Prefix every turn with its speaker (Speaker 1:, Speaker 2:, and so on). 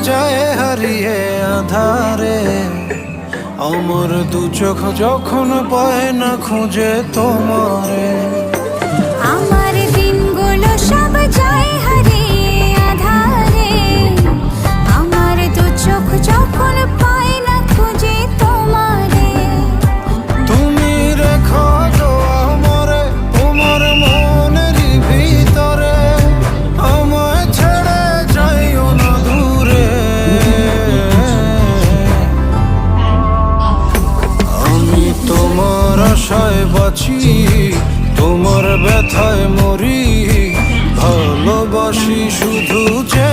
Speaker 1: যায় হারিয়ে আধারে। আমার দু চোখ যখন পায় না খুঁজে তোমারে।
Speaker 2: আমার দিনগুলো সব যায় হারিয়ে আঁধারে। আমার দু চোখ যখন পায় না খুঁজে তোমারে।
Speaker 1: তুমি রেখো তো আমারে তোমার মনের ভিতরে, আমায় ছেড়ে যাইও না দূরে। আমি তোমার আশায় বাঁচি, তোমার ব্যথায় মরি, ভালোবাসি শুধু যে